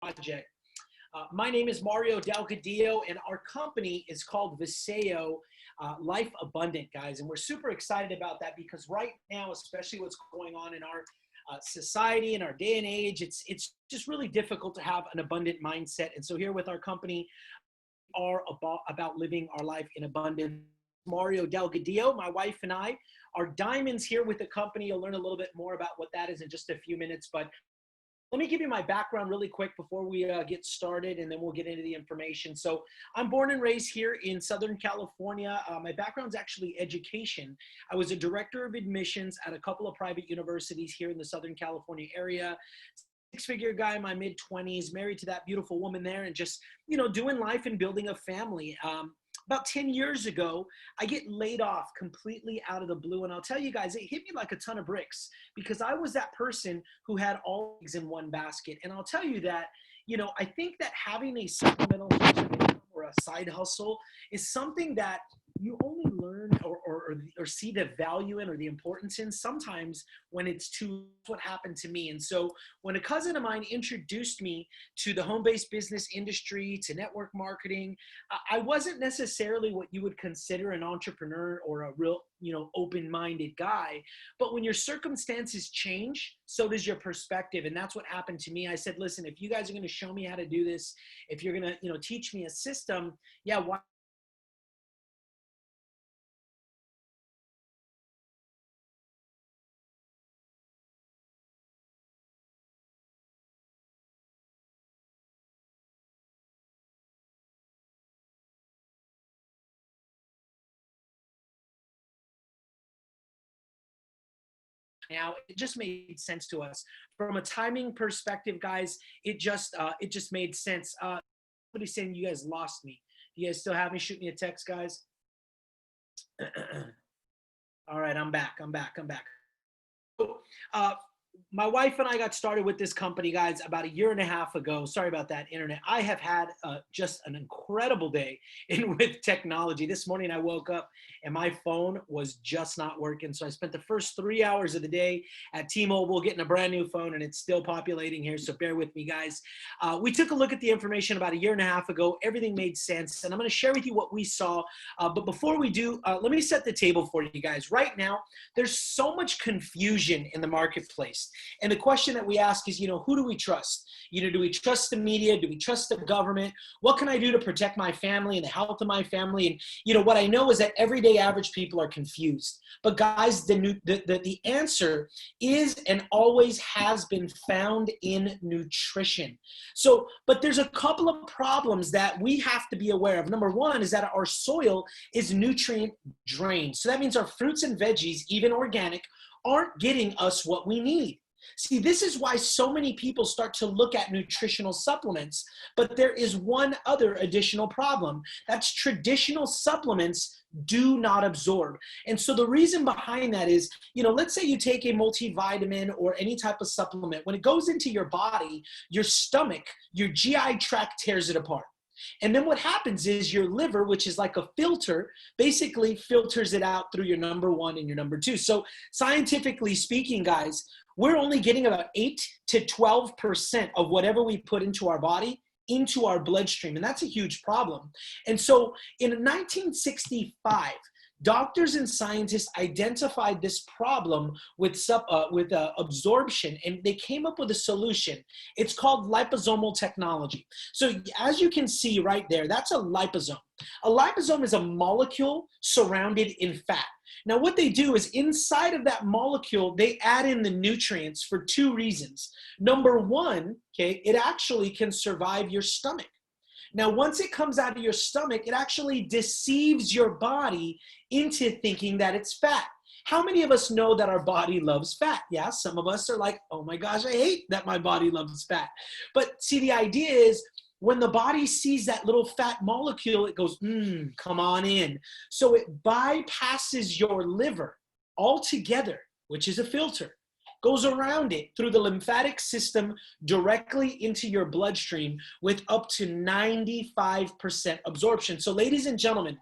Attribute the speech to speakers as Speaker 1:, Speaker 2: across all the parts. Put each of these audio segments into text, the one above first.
Speaker 1: project. My name is Mario Delgadillo, and our company is called Viseo Life Abundant, guys. And we're super excited about that because right now, especially what's going on in our society and our day and age, it's just really difficult to have an abundant mindset. And so here with our company are about living our life in abundance. Mario Delgadillo, my wife and I are diamonds here with the company. You'll learn a little bit more about what that is in just a few minutes, but let me give you my background really quick before we get started, and then we'll get into the information. So I'm born and raised here in Southern California. My background is actually education. I was a director of admissions at a couple of private universities here in the Southern California area. Six-figure guy in my mid-20s, married to that beautiful woman there, and just, doing life and building a family. About 10 years ago, I get laid off completely out of the blue. And I'll tell you guys, it hit me like a ton of bricks because I was that person who had all eggs in one basket. And I'll tell you that, I think that having a supplemental income or a side hustle is something that you only learn or see the value in or the importance in sometimes when it's too what happened to me. And so when a cousin of mine introduced me to the home-based business industry, to network marketing, I wasn't necessarily what you would consider an entrepreneur or a real, open-minded guy. But when your circumstances change, so does your perspective. And that's what happened to me. I said, listen, if you guys are going to show me how to do this, if you're going to, teach me a system, yeah, why now? It just made sense to us from a timing perspective, guys. It just made sense. Somebody's saying you guys lost me. Do you guys still have me? Shoot me a text, guys. All right, I'm back. uh, my wife and I got started with this company, guys, about a year and a half ago. Sorry about that, internet. I have had just an incredible day in with technology. This morning I woke up and my phone was just not working. So I spent the first 3 hours of the day at T-Mobile getting a brand new phone, and it's still populating here. So bear with me, guys. We took a look at the information about a year and a half ago. Everything made sense, and I'm going to share with you what we saw. But before we do, let me set the table for you guys. Right now, there's so much confusion in the marketplace. And the question that we ask is, who do we trust? Do we trust the media? Do we trust the government? What can I do to protect my family and the health of my family? And, what I know is that everyday average people are confused. But guys, the answer is and always has been found in nutrition. So, but there's a couple of problems that we have to be aware of. Number one is that our soil is nutrient drained. So that means our fruits and veggies, even organic, aren't getting us what we need. See, this is why so many people start to look at nutritional supplements, but there is one other additional problem. That's traditional supplements do not absorb. And so the reason behind that is, let's say you take a multivitamin or any type of supplement. When it goes into your body, your stomach, your GI tract tears it apart. And then what happens is your liver, which is like a filter, basically filters it out through your number one and your number two. So scientifically speaking, guys, we're only getting about 8 to 12% of whatever we put into our body into our bloodstream. And that's a huge problem. And so in 1965, doctors and scientists identified this problem with absorption, and they came up with a solution. It's called liposomal technology. So as you can see right there, that's a liposome. A liposome is a molecule surrounded in fat. Now, what they do is inside of that molecule, they add in the nutrients for two reasons. Number one, okay, it actually can survive your stomach. Now, once it comes out of your stomach, it actually deceives your body into thinking that it's fat. How many of us know that our body loves fat? Yeah, some of us are like, oh my gosh, I hate that my body loves fat. But see, the idea is when the body sees that little fat molecule, it goes, come on in. So it bypasses your liver altogether, which is a filter, goes around it through the lymphatic system directly into your bloodstream with up to 95% absorption. So ladies and gentlemen,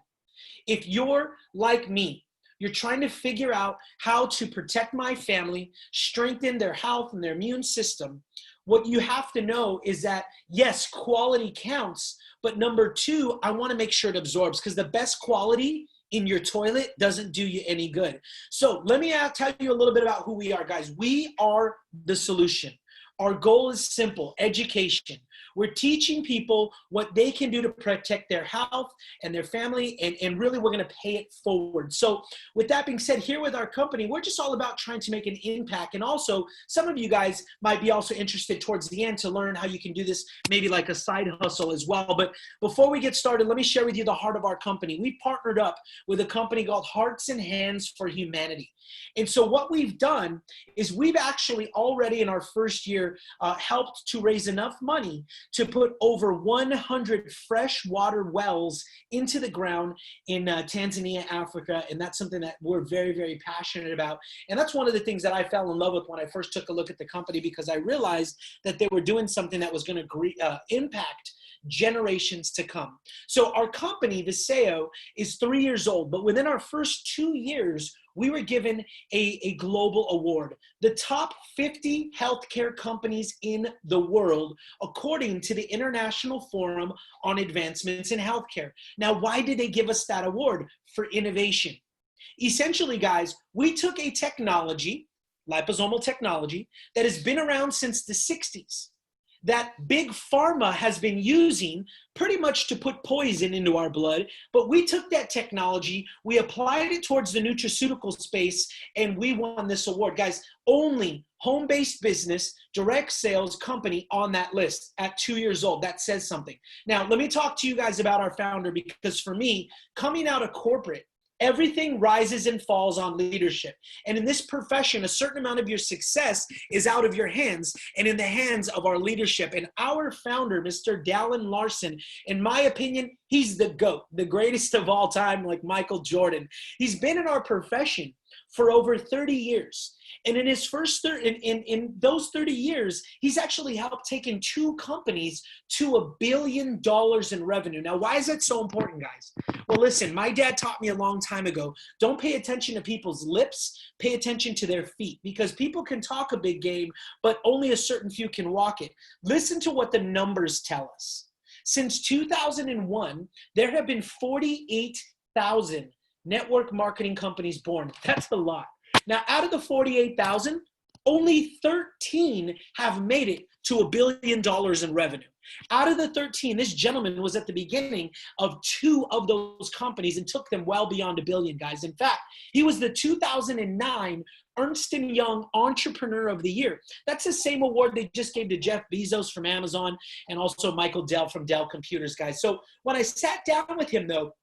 Speaker 1: if you're like me, you're trying to figure out how to protect my family, strengthen their health and their immune system, what you have to know is that, yes, quality counts, but number two, I want to make sure it absorbs, because the best quality in your toilet doesn't do you any good. So let me tell you a little bit about who we are, guys. We are the solution. Our goal is simple: education. We're teaching people what they can do to protect their health and their family, and really we're going to pay it forward. So with that being said, here with our company, we're just all about trying to make an impact. And also, some of you guys might be also interested towards the end to learn how you can do this, maybe like a side hustle as well. But before we get started, let me share with you the heart of our company. We partnered up with a company called Hearts and Hands for Humanity. And so what we've done is we've actually already in our first year helped to raise enough money to put over 100 freshwater wells into the ground in Tanzania, Africa. And that's something that we're very, very passionate about. And that's one of the things that I fell in love with when I first took a look at the company, because I realized that they were doing something that was going to impact generations to come. So our company, Viseo, is 3 years old, but within our first 2 years, we were given a global award, the top 50 healthcare companies in the world, according to the International Forum on Advancements in Healthcare. Now, why did they give us that award? For innovation. Essentially, guys, we took a technology, liposomal technology, that has been around since the 60s, that big pharma has been using pretty much to put poison into our blood. But we took that technology, we applied it towards the nutraceutical space, and we won this award. Guys, only home-based business, direct sales company on that list at 2 years old. That says something. Now, let me talk to you guys about our founder, because for me, coming out of corporate, everything rises and falls on leadership. And in this profession, a certain amount of your success is out of your hands and in the hands of our leadership. And our founder, Mr. Dallin Larson, in my opinion, he's the GOAT, the greatest of all time, like Michael Jordan. He's been in our profession for over 30 years. And in his first in those 30 years, he's actually helped taking 2 companies to $1 billion in revenue. Now, why is that so important, guys? Well, listen, my dad taught me a long time ago, don't pay attention to people's lips, pay attention to their feet, because people can talk a big game, but only a certain few can walk it. Listen to what the numbers tell us. Since 2001, there have been 48,000 network marketing companies born. That's a lot. Now, out of the 48,000, only 13 have made it to $1 billion in revenue. Out of the 13, this gentleman was at the beginning of 2 of those companies and took them well beyond $1 billion, guys. In fact, he was the 2009 Ernst & Young Entrepreneur of the Year. That's the same award they just gave to Jeff Bezos from Amazon and also Michael Dell from Dell Computers, guys. So when I sat down with him, though,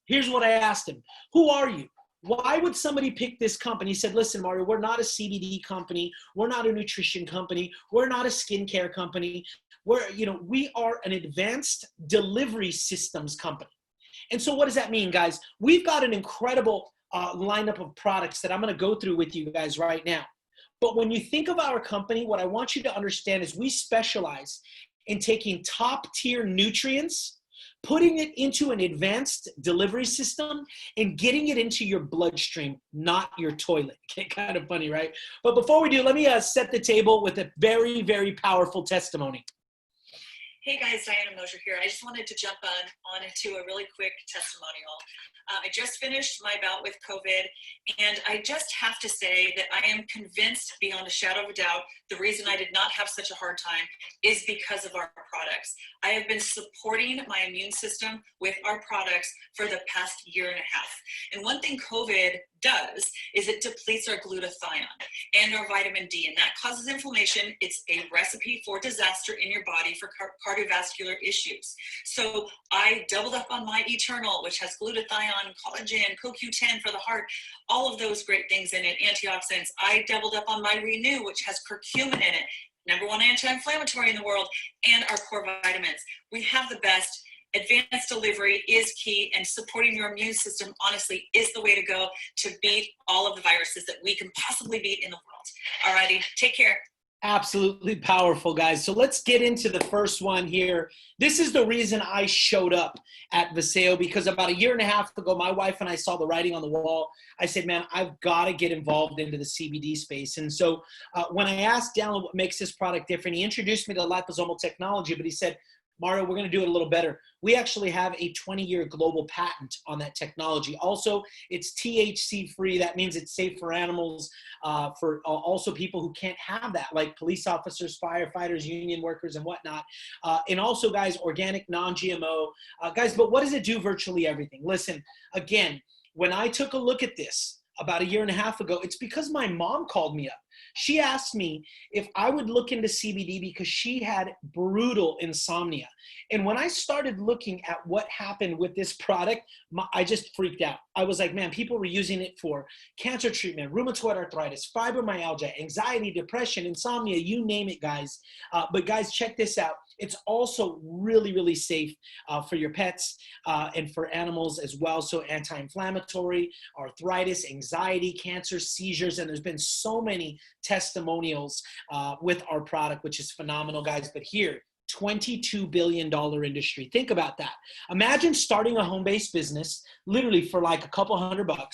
Speaker 1: here's what I asked him. Who are you? Why would somebody pick this company? He said, listen, Mario, we're not a CBD company. We're not a nutrition company. We're not a skincare company. We are an advanced delivery systems company. And so what does that mean, guys? We've got an incredible lineup of products that I'm going to go through with you guys right now. But when you think of our company, what I want you to understand is we specialize in taking top tier nutrients, putting it into an advanced delivery system, and getting it into your bloodstream, not your toilet. Okay, kind of funny, right? But before we do, let me set the table with a very, very powerful testimony.
Speaker 2: Hey guys, Diana Mosher here. I just wanted to jump on into a really quick testimonial. I just finished my bout with COVID, and I just have to say that I am convinced beyond a shadow of a doubt the reason I did not have such a hard time is because of our products. I have been supporting my immune system with our products for the past year and a half. And one thing COVID does is it depletes our glutathione and our vitamin D, and that causes inflammation. It's a recipe for disaster in your body for cardiovascular issues. So I doubled up on my Eternal, which has glutathione, collagen, CoQ10 for the heart, all of those great things in it, antioxidants. I doubled up on my Renew, which has curcumin in it, #1 anti-inflammatory in the world, and our core vitamins. We have the best. Advanced delivery is key, and supporting your immune system, honestly, is the way to go to beat all of the viruses that we can possibly beat in the world. Alrighty, take care.
Speaker 1: Absolutely powerful, guys. So let's get into the first one here. This is the reason I showed up at Viseo, because about a year and a half ago, my wife and I saw the writing on the wall. I said, man, I've got to get involved into the CBD space. And so when I asked Dallin what makes this product different, he introduced me to liposomal technology, but he said, Mario, we're going to do it a little better. We actually have a 20-year global patent on that technology. Also, it's THC free. That means it's safe for animals, for also people who can't have that, like police officers, firefighters, union workers, and whatnot. And also, guys, organic, non-GMO. Guys, but what does it do? Virtually everything. Listen, again, when I took a look at this about a year and a half ago, it's because my mom called me up. She asked me if I would look into CBD because she had brutal insomnia. And when I started looking at what happened with this product, I just freaked out. I was like, man, people were using it for cancer treatment, rheumatoid arthritis, fibromyalgia, anxiety, depression, insomnia, you name it, guys. But guys, check this out. It's also really, really safe for your pets and for animals as well. So anti-inflammatory, arthritis, anxiety, cancer, seizures, and there's been so many testimonials with our product, which is phenomenal, guys. But here, $22 billion industry. Think about that. Imagine starting a home-based business literally for like a couple $100,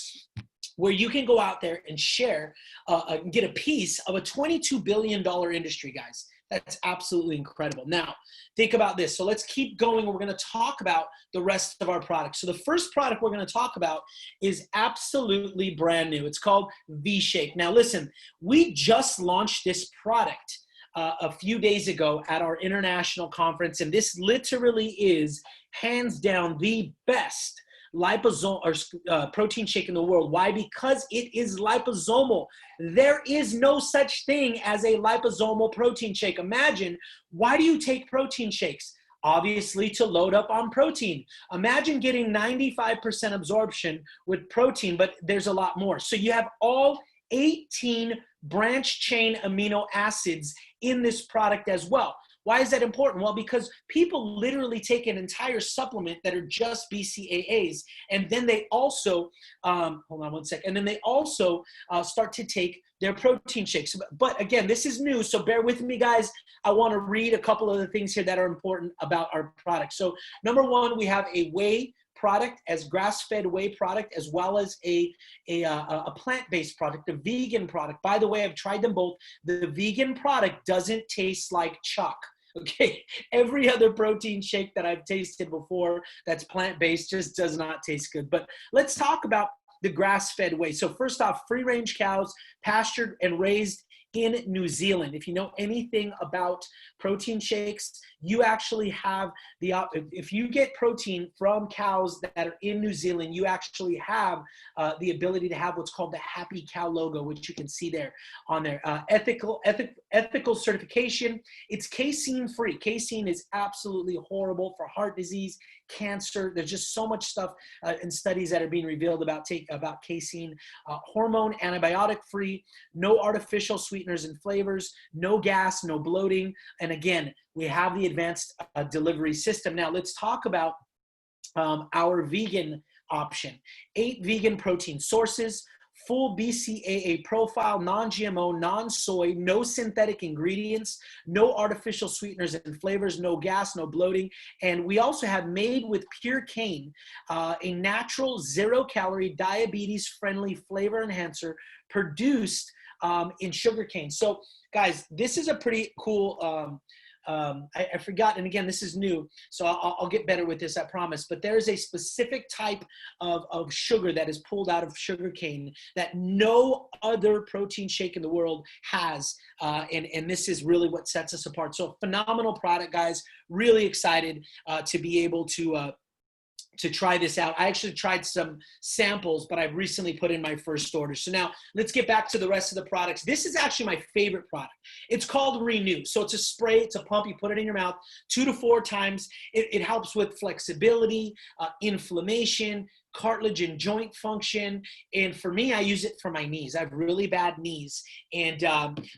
Speaker 1: where you can go out there and share and get a piece of a $22 billion industry, guys. That's absolutely incredible. Now, think about this. So let's keep going. We're going to talk about the rest of our products. So the first product we're going to talk about is absolutely brand new. It's called V-Shake. Now, listen, we just launched this product a few days ago at our international conference, and this literally is hands down the best liposomal or protein shake in the world. Why? Because it is liposomal. There is no such thing as a liposomal protein shake. Imagine, why do you take protein shakes? Obviously to load up on protein. Imagine getting 95% absorption with protein, but there's a lot more. So you have all 18 branch chain amino acids in this product as well. Why is that important? Well, because people literally take an entire supplement that are just BCAAs, and then they also, hold on one sec, and then they also start to take their protein shakes. But again, this is new, so bear with me, guys. I want to read a couple of the things here that are important about our product. So number one, we have a whey product, as grass-fed whey product, as well as a plant-based product, a vegan product. By the way, I've tried them both. The vegan product doesn't taste like chalk. Okay, every other protein shake that I've tasted before that's plant-based just does not taste good. But let's talk about the grass-fed whey. So first off, free-range cows, pastured and raised in New Zealand. If you know anything about protein shakes, you actually have if you get protein from cows that are in New Zealand, you actually have the ability to have what's called the Happy Cow logo, which you can see there on there. Ethical certification. It's casein free. Casein is absolutely horrible for heart disease, cancer. There's just so much stuff and studies that are being revealed about casein. Hormone antibiotic free, no artificial sweeteners and flavors, no gas, no bloating. And again, we have the advanced delivery system. Now let's talk about our vegan option. 8 vegan protein sources, full BCAA profile, non-GMO, non-soy, no synthetic ingredients, no artificial sweeteners and flavors, no gas, no bloating. And we also have made with pure cane, a natural 0-calorie, diabetes-friendly flavor enhancer produced in sugarcane. So guys, this is a pretty cool, I forgot, and again, this is new, so I'll get better with this, I promise. But there is a specific type of sugar that is pulled out of sugarcane that no other protein shake in the world has, and this is really what sets us apart. So phenomenal product, guys. Really excited to be able to try this out. I actually tried some samples, but I've recently put in my first order. So now let's get back to the rest of the products. This is actually my favorite product. It's called Renew. So it's a spray, it's a pump, you put it in your mouth 2 to 4 times. It helps with flexibility, inflammation, cartilage and joint function. And for me, I use it for my knees. I have really bad knees. And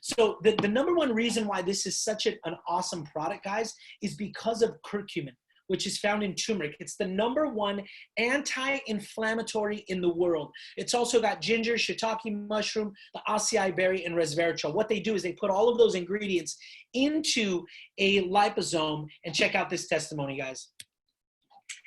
Speaker 1: so the number one reason why this is such an awesome product, guys, is because of curcumin. which is found in turmeric. It's the #1 anti-inflammatory in the world. It's also got ginger, shiitake mushroom, the acai berry, and resveratrol. What they do is they put all of those ingredients into a liposome. And check out this testimony, guys.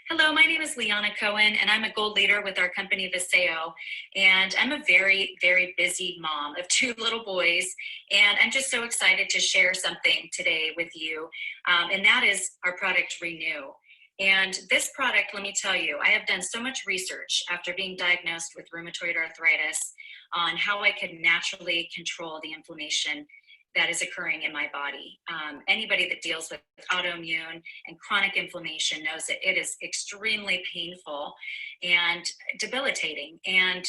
Speaker 3: Hello, my name is Liana Cohen, and I'm a gold leader with our company Viseo. And I'm a very, very busy mom of 2 little boys. And I'm just so excited to share something today with you. And that is our product Renew. And this product, let me tell you, I have done so much research after being diagnosed with rheumatoid arthritis on how I could naturally control the inflammation that is occurring in my body. Anybody that deals with autoimmune and chronic inflammation knows that it is extremely painful and debilitating. And,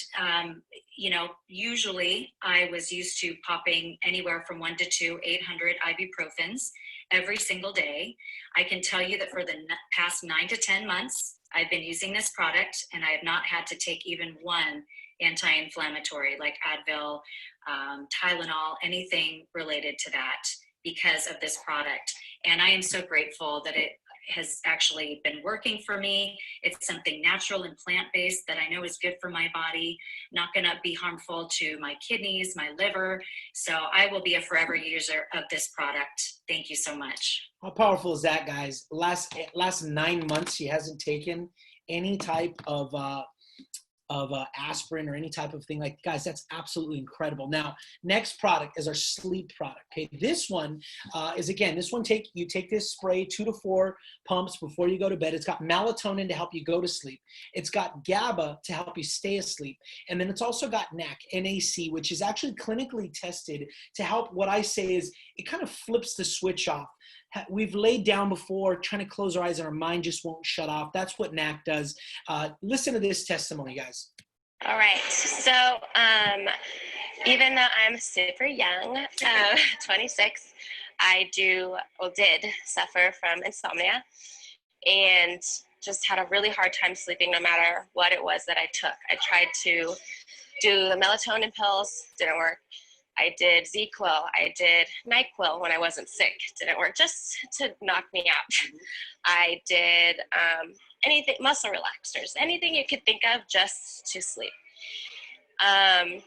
Speaker 3: usually I was used to popping anywhere from 1 to 2 800 ibuprofens every single day. I can tell you that for the past 9 to 10 months, I've been using this product and I have not had to take even one anti-inflammatory like Advil, Tylenol, anything related to that because of this product. And I am so grateful that it has actually been working for me. It's something natural and plant-based that I know is good for my body, not going to be harmful to my kidneys, my liver. So I will be a forever user of this product. Thank you so much.
Speaker 1: How powerful is that, guys? Last 9 months, she hasn't taken any type of aspirin or any type of thing. Like, guys, that's absolutely incredible. Now, next product is our sleep product. Okay, this one is, again, you take this spray 2 to 4 pumps before you go to bed. It's got melatonin to help you go to sleep. It's got GABA to help you stay asleep. And then it's also got NAC, which is actually clinically tested to help. What I say is it kind of flips the switch off. We've laid down before trying to close our eyes and our mind just won't shut off. That's what NAC does. Listen to this testimony, guys.
Speaker 4: All right. So even though I'm super young, 26, I did suffer from insomnia and just had a really hard time sleeping no matter what it was that I took. I tried to do the melatonin pills, didn't work. I did ZzzQuil. I did NyQuil when I wasn't sick. Didn't work, just to knock me out. I did anything, muscle relaxers, anything you could think of just to sleep. I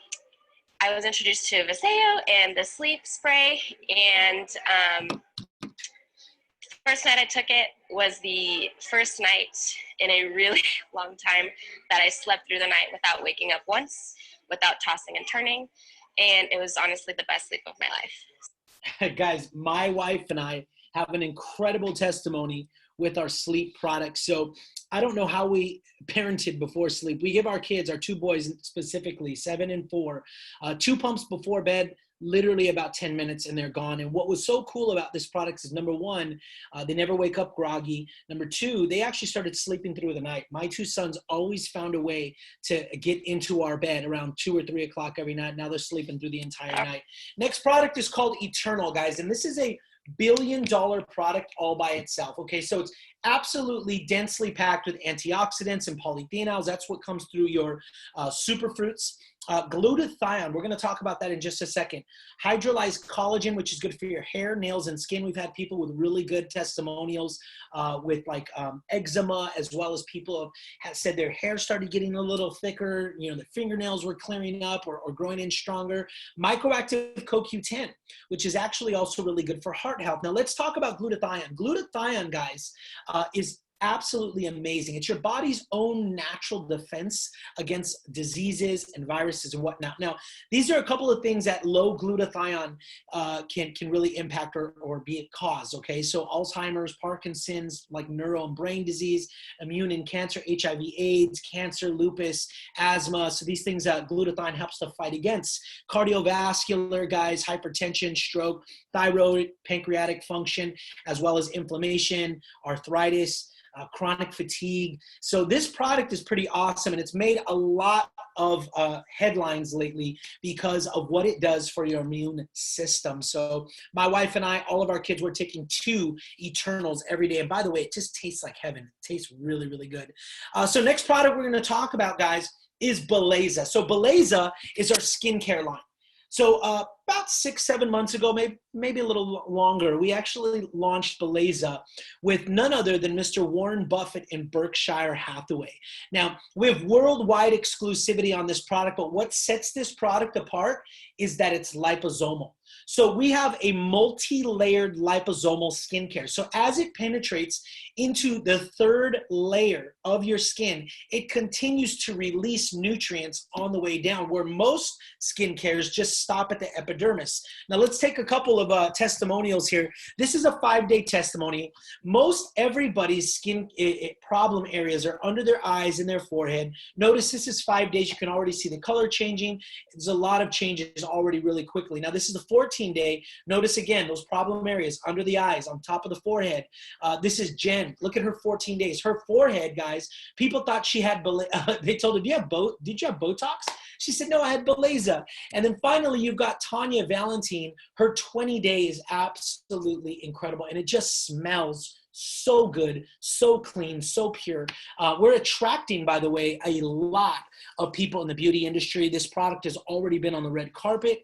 Speaker 4: was introduced to Viseo and the sleep spray, and first night I took it was the first night in a really long time that I slept through the night without waking up once, without tossing and turning. And it was honestly the best sleep of my life.
Speaker 1: Guys, my wife and I have an incredible testimony with our sleep product. So I don't know how we parented before sleep. We give our kids, our 2 boys specifically, 7 and 4, 2 pumps before bed, literally about 10 minutes and they're gone. And what was so cool about this product is, #1, they never wake up groggy. #2, they actually started sleeping through the night. My 2 sons always found a way to get into our bed around 2 or 3 o'clock every night. Now they're sleeping through the entire night. Next product is called Eternal, guys. And this is a billion-dollar product all by itself. Okay, so it's absolutely densely packed with antioxidants and polyphenols. That's what comes through your superfruits. Glutathione, we're going to talk about that in just a second. Hydrolyzed collagen, which is good for your hair, nails, and skin. We've had people with really good testimonials with like eczema, as well as people have said their hair started getting a little thicker, the fingernails were clearing up or growing in stronger. Microactive CoQ10, which is actually also really good for heart health. Now let's talk about glutathione. Glutathione, guys, is absolutely amazing. It's your body's own natural defense against diseases and viruses and whatnot. Now, these are a couple of things that low glutathione can really impact or be a cause, okay? So Alzheimer's, Parkinson's, like neuro and brain disease, immune and cancer, HIV, AIDS, cancer, lupus, asthma. So these things that glutathione helps to fight against. Cardiovascular, guys, hypertension, stroke, thyroid, pancreatic function, as well as inflammation, arthritis, chronic fatigue. So this product is pretty awesome, and it's made a lot of headlines lately because of what it does for your immune system. So my wife and I, all of our kids, we're taking 2 Eternals every day. And by the way, it just tastes like heaven. It tastes really, really good. So next product we're going to talk about, guys, is Beleza. So Beleza is our skincare line. So about 6-7 months ago, maybe a little longer, we actually launched Beleza with none other than Mr. Warren Buffett and Berkshire Hathaway. Now, we have worldwide exclusivity on this product, but what sets this product apart is that it's liposomal. So we have a multi-layered liposomal skincare. So as it penetrates into the third layer of your skin, it continues to release nutrients on the way down, where most skincares just stop at the epidermis. Now let's take a couple of testimonials here. This is a 5-day testimony. Most everybody's skin problem areas are under their eyes and their forehead. Notice this is 5 days. You can already see the color changing. There's a lot of changes already really quickly. Now this is the 14-day. Notice again, those problem areas under the eyes, on top of the forehead. This is Jen. Look at her 14 days. Her forehead, guys, people thought she had, they told her, did you have Botox? She said, no, I had Beleza. And then finally, you've got Tanya Valentine. Her 20 days, absolutely incredible. And it just smells so good, so clean, so pure. We're attracting, by the way, a lot of people in the beauty industry. This product has already been on the red carpet.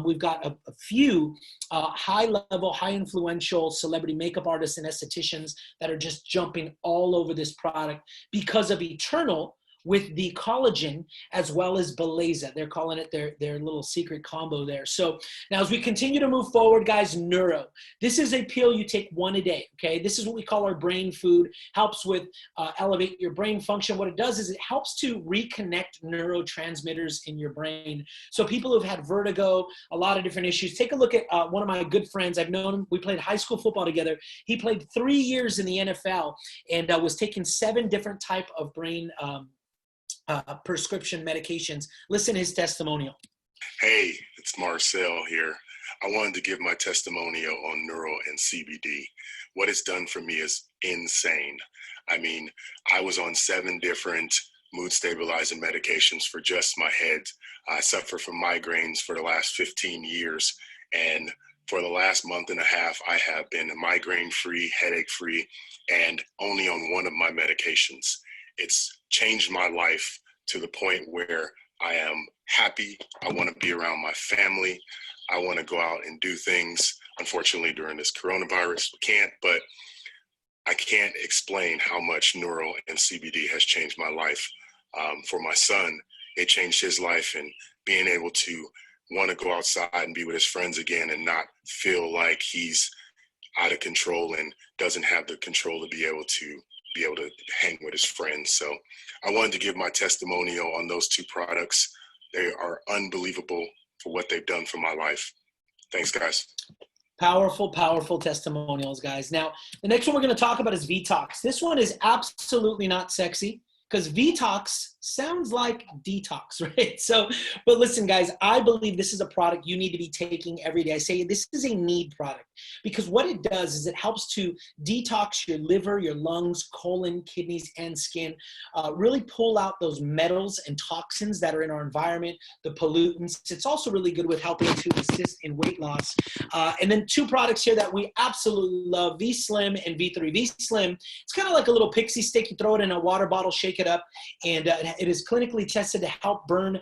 Speaker 1: We've got a few high-level, high-influential celebrity makeup artists and estheticians that are just jumping all over this product because of Eternal, with the collagen as well as Beleza. They're calling it their little secret combo there. So now as we continue to move forward, guys, Neuro. This is a pill you take 1 a day, okay? This is what we call our brain food. Helps with elevate your brain function. What it does is it helps to reconnect neurotransmitters in your brain. So people who've had vertigo, a lot of different issues. Take a look at one of my good friends. I've known him. We played high school football together. He played 3 years in the NFL and was taking 7 different type of brain prescription medications. Listen to his testimonial.
Speaker 5: Hey, it's Marcel here. I wanted to give my testimonial on Neuro and CBD. What it's done for me is insane. I mean, I was on 7 different mood stabilizing medications for just my head. I suffer from migraines for the last 15 years. And for the last month and a half, I have been migraine-free, headache-free, and only on one of my medications. It's changed my life to the point where I am happy. I want to be around my family. I want to go out and do things. Unfortunately, during this coronavirus, we can't, but I can't explain how much Neuro and CBD has changed my life. For my son, it changed his life, and being able to want to go outside and be with his friends again and not feel like he's out of control and doesn't have the control to be able to hang with his friends. So I wanted to give my testimonial on those 2 products. They are unbelievable for what they've done for my life. Thanks, guys.
Speaker 1: Powerful, powerful testimonials, guys. Now, the next one we're going to talk about is Vitox. This one is absolutely not sexy because Vitox sounds like detox, right? So, but listen, guys, I believe this is a product you need to be taking every day. I say this is a need product because what it does is it helps to detox your liver, your lungs, colon, kidneys, and skin, really pull out those metals and toxins that are in our environment, the pollutants. It's also really good with helping to assist in weight loss. And then 2 products here that we absolutely love, V-Slim and V3. V-Slim, it's kind of like a little pixie stick. You throw it in a water bottle, shake it up, and it is clinically tested to help burn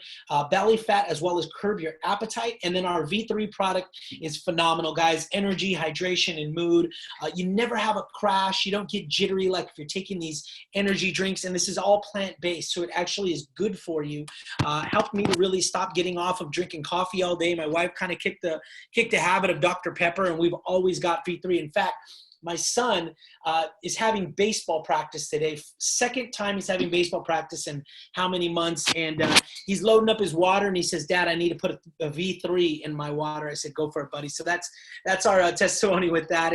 Speaker 1: belly fat as well as curb your appetite. And then our V3 product is phenomenal, guys. Energy, hydration, and mood. You never have a crash. You don't get jittery like if you're taking these energy drinks. And this is all plant-based, so it actually is good for you. Helped me to really stop getting off of drinking coffee all day. My wife kind of kicked the habit of Dr. Pepper, and we've always got V3. In fact, my son is having baseball practice today. Second time he's having baseball practice in how many months. And he's loading up his water and he says, Dad, I need to put a V3 in my water. I said, go for it, buddy. So that's our testimony with that.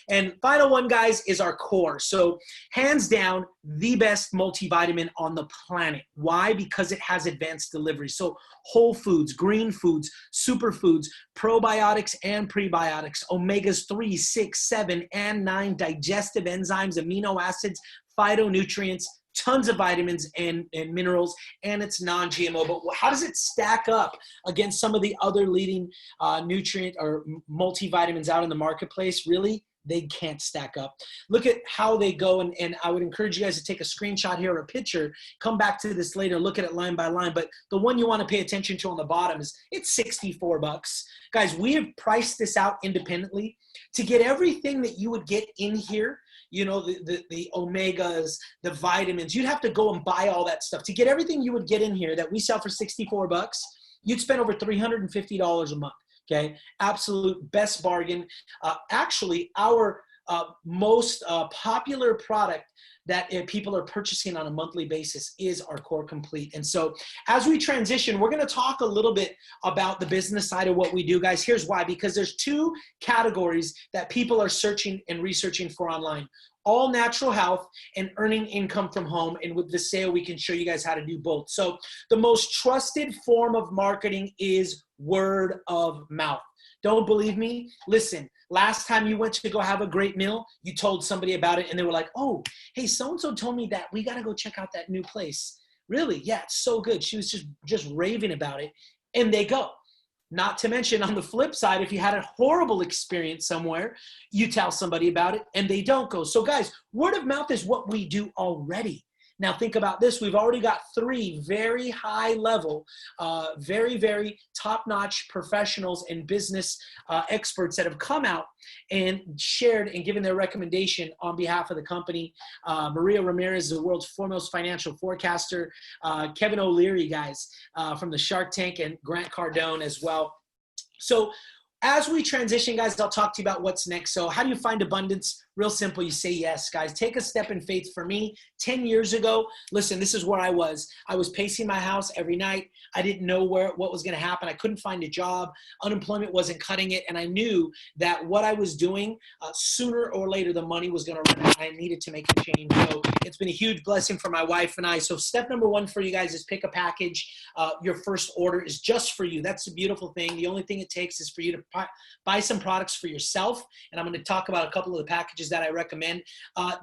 Speaker 1: And final one, guys, is our core. So hands down, the best multivitamin on the planet. Why? Because it has advanced delivery. So whole foods, green foods, superfoods, probiotics and prebiotics, omegas 3, 6, 7, and 9, digestive enzymes, amino acids, phytonutrients, tons of vitamins and minerals, and it's non-GMO. But how does it stack up against some of the other leading nutrient or multivitamins out in the marketplace? Really, they can't stack up. Look at how they go, and I would encourage you guys to take a screenshot here or a picture, come back to this later, look at it line by line, but the one you want to pay attention to on the bottom is it's 64 bucks. Guys, we have priced this out independently to get everything that you would get in here, you know, the omegas, the vitamins. You'd have to go and buy all that stuff. To get everything you would get in here that we sell for 64 bucks, you'd spend over $350 a month. Okay, absolute best bargain. Actually, our most popular product that people are purchasing on a monthly basis is our Core Complete. And so as we transition, we're going to talk a little bit about the business side of what we do, guys. Here's why: because there's two categories that people are searching and researching for online: all natural health and earning income from home. And with the sale, we can show you guys how to do both. So the most trusted form of marketing is word of mouth. Don't believe me? Listen, last time you went to go have a great meal, you told somebody about it and they were like, oh, hey, so-and-so told me that we got to go check out that new place. Really? Yeah, it's so good. She was just raving about it, and they go. Not to mention, on the flip side, if you had a horrible experience somewhere, you tell somebody about it and they don't go. So guys, word of mouth is what we do already. Now think about this. We've already got 3 very high level, very, very top-notch professionals and business experts that have come out and shared and given their recommendation on behalf of the company. Maria Ramirez is the world's foremost financial forecaster. Kevin O'Leary, guys, from the Shark Tank, and Grant Cardone as well. So as we transition, guys, I'll talk to you about what's next. So how do you find abundance? Real simple. You say yes, guys. Take a step in faith. For me, 10 years ago, listen, this is where I was. I was pacing my house every night. I didn't know what was going to happen. I couldn't find a job. Unemployment wasn't cutting it. And I knew that what I was doing, sooner or later, the money was going to run out. I needed to make a change. So it's been a huge blessing for my wife and I. So step number 1 for you guys is pick a package. Your first order is just for you. That's the beautiful thing. The only thing it takes is for you to buy some products for yourself. And I'm going to talk about a couple of the packages that I recommend.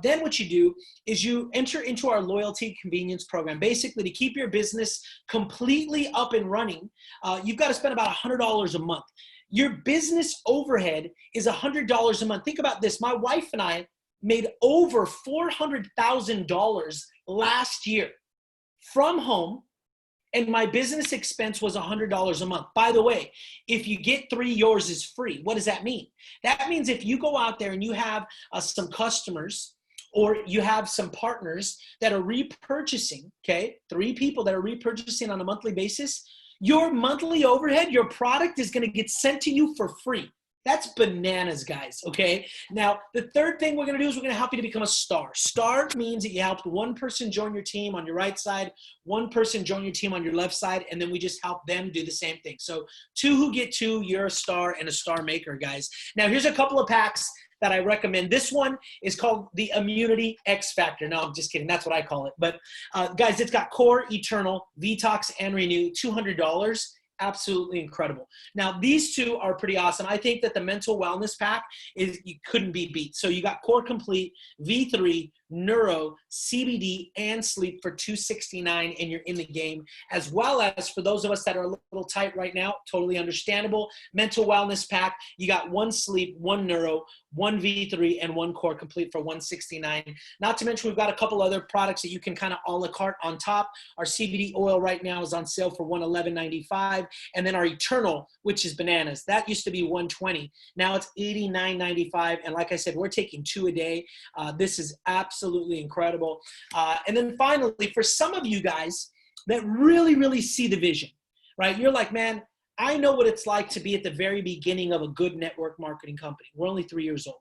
Speaker 1: Then what you do is you enter into our loyalty convenience program. Basically, to keep your business completely up and running, you've got to spend about $100 a month. Your business overhead is $100 a month. Think about this. My wife and I made over $400,000 last year from home, and my business expense was $100 a month. By the way, if you get 3, yours is free. What does that mean? That means if you go out there and you have some customers, or you have some partners that are repurchasing, okay, 3 people that are repurchasing on a monthly basis, your monthly overhead, your product is going to get sent to you for free. That's bananas, guys, okay? Now, the third thing we're going to do is we're going to help you to become a star. Star means that you helped 1 person join your team on your right side, 1 person join your team on your left side, and then we just help them do the same thing. So 2 who get 2, you're a star and a star maker, guys. Now, here's a couple of packs that I recommend. This one is called the Immunity X Factor. No, I'm just kidding. That's what I call it. But guys, it's got Core, Eternal, Detox, and Renew, $200. Absolutely incredible. Now, these 2 are pretty awesome. I think that the mental wellness pack you couldn't be beat. So you got Core Complete, V3, Neuro, CBD, and Sleep for $269, and you're in the game. As well as for those of us that are a little tight right now, totally understandable. Mental wellness pack, you got 1 Sleep, 1 Neuro, 1 V3, and 1 Core Complete for $169. Not to mention, we've got a couple other products that you can kind of a la carte on top. Our CBD oil right now is on sale for $111.95. And then our Eternal, which is bananas, that used to be $120. Now it's $89.95. And like I said, we're taking 2 a day. This is absolutely incredible. And then finally, for some of you guys that really, really see the vision, right? You're like, man, I know what it's like to be at the very beginning of a good network marketing company. We're only 3 years old.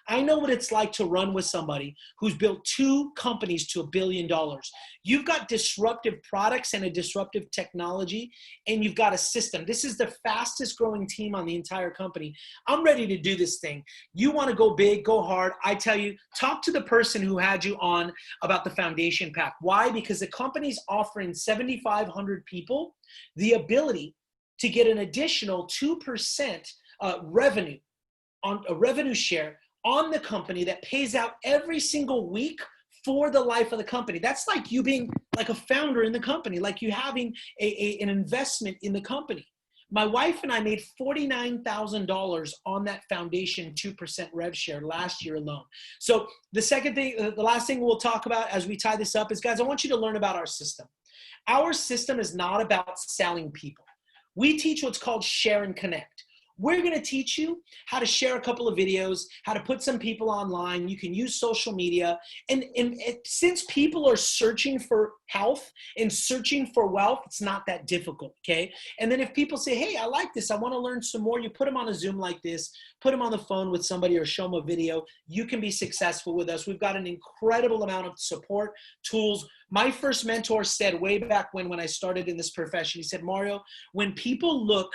Speaker 1: I know what it's like to run with somebody who's built 2 companies to $1 billion. You've got disruptive products and a disruptive technology, and you've got a system. This is the fastest growing team on the entire company. I'm ready to do this thing. You want to go big, go hard. I tell you, talk to the person who had you on about the foundation pack. Why? Because the company's offering 7,500 people the ability to get an additional 2% revenue on a revenue share on the company that pays out every single week for the life of the company. That's like you being like a founder in the company, like you having an investment in the company. My wife and I made $49,000 on that foundation 2% rev share last year alone. So the second thing, the last thing we'll talk about as we tie this up is, guys, I want you to learn about our system. Our system is not about selling people. We teach what's called share and connect. We're going to teach you how to share a couple of videos, how to put some people online. You can use social media. And since people are searching for health and searching for wealth, it's not that difficult, okay? And then if people say, hey, I like this, I want to learn some more, you put them on a Zoom like this, put them on the phone with somebody or show them a video, you can be successful with us. We've got an incredible amount of support, tools. My first mentor said way back when I started in this profession, he said, Mario, when people look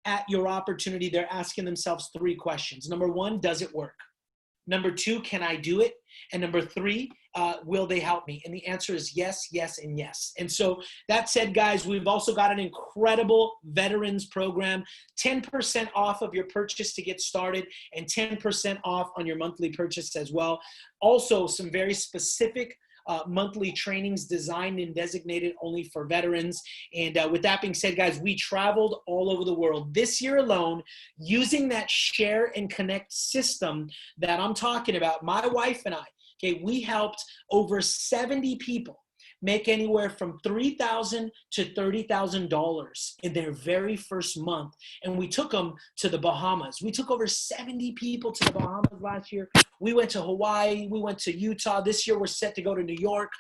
Speaker 1: at your opportunity, they're asking themselves 3 questions. Number 1, does it work? Number 2, can I do it? And number 3, will they help me? And the answer is yes, yes, and yes. And so that said, guys, we've also got an incredible veterans program, 10% off of your purchase to get started and 10% off on your monthly purchase as well. Also, some very specific monthly trainings designed and designated only for veterans. And with that being said, guys, we traveled all over the world this year alone using that share and connect system that I'm talking about. My wife and I, okay, we helped over 70 people make anywhere from $3,000 to $30,000 in their very first month. And we took them to the Bahamas. We took over 70 people to the Bahamas last year. We went to Hawaii. We went to Utah. This year, we're set to go to New York.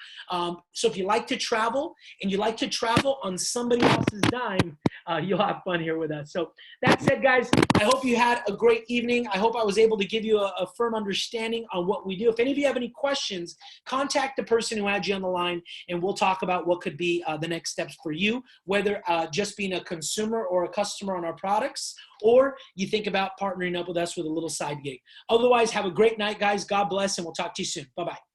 Speaker 1: So if you like to travel and you like to travel on somebody else's dime, you'll have fun here with us. So that said, guys, I hope you had a great evening. I hope I was able to give you a firm understanding on what we do. If any of you have any questions, contact the person who had you on the line, and we'll talk about what could be the next steps for you, whether just being a consumer or a customer on our products, or you think about partnering up with us with a little side gig. Otherwise, have a great night, guys. God bless, and we'll talk to you soon. Bye-bye.